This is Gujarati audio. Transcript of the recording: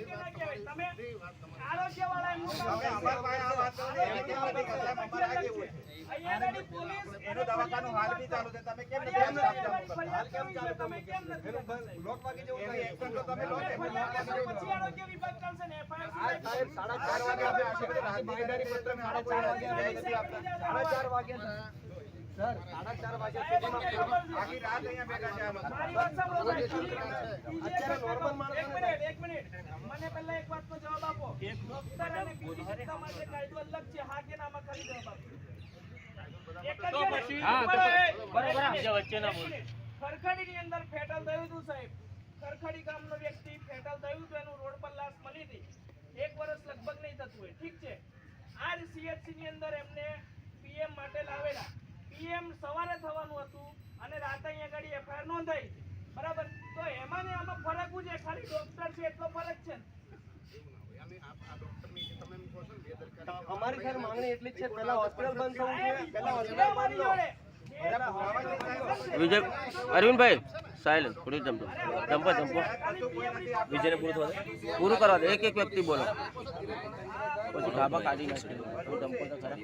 કે ના કહેવાય? તમે આરોગ્યવાળા એમનું કામ કરશે. અહીંયા આગળ પોલીસ એનો દવાખાનું હાલ બી ચાલુ છે. તમે કેમ નથી ફરિયાદ કરવી જોઈએ, તમે કેમ નથી કરતા? લોક વાગી જેવું થાય એક્શન તો તમે લો ને. ફરિયાદ કરશો પછી આરોગ્ય વિભાગ ચાલશે ને FIR સાહેબ 4:30 વાગે આપણે આશરે બાંહેધરી પત્ર મેં 4:30 વાગે નથી આપતા. 4:30 વાગે સર 4:30 વાગે આખી રાત અહીંયા બેઠા છે આ લોકો. મારી વાત સાંભળો સાહેબ. અત્યારે નોર્મલ માણસ એક મિનિટ મને પહેલા એક વાતનો જવાબ આપો. ડોક્ટર અને બીજી જનતા માટે કાયદો અલગ છે, હા કે નામાં ખાલી જવાબ આપો. ખરખડીની અંદર ફેટલ થયું હતું સાહેબ. ખરખડી ગામનો વ્યક્તિ ફેટલ થયું હતું, એનું રોડ પર લાશ મળી હતી. 1 વર્ષ લગભગ નહીં થતું હોય, ઠીક છે. આ CHC ની અંદર એમને PM માટે લાવેલા. PM સવારે થવાનું હતું અને રાતે અહીંયા ગાડી FIR નોંધાઈ હતી, બરાબર? તો એમાં ને આમાં ફરક શું છે? ખાલી ડોક્ટર છે એટલો ફરક છે ને? અમારી સર માંગણી એટલી જ છે, પહેલા હોસ્પિટલ બંધ થવું જોઈએ, પહેલા હોસ્પિટલ બંધ લો. વિજય અરવિંદભાઈ સાયલેન્ટ થોડી જમ્પો વિજયને પૂરું કરવા દે. એક વ્યક્તિ બોલો પછી ગાભા કાઢી નાખી જમ્પો તો ખરા.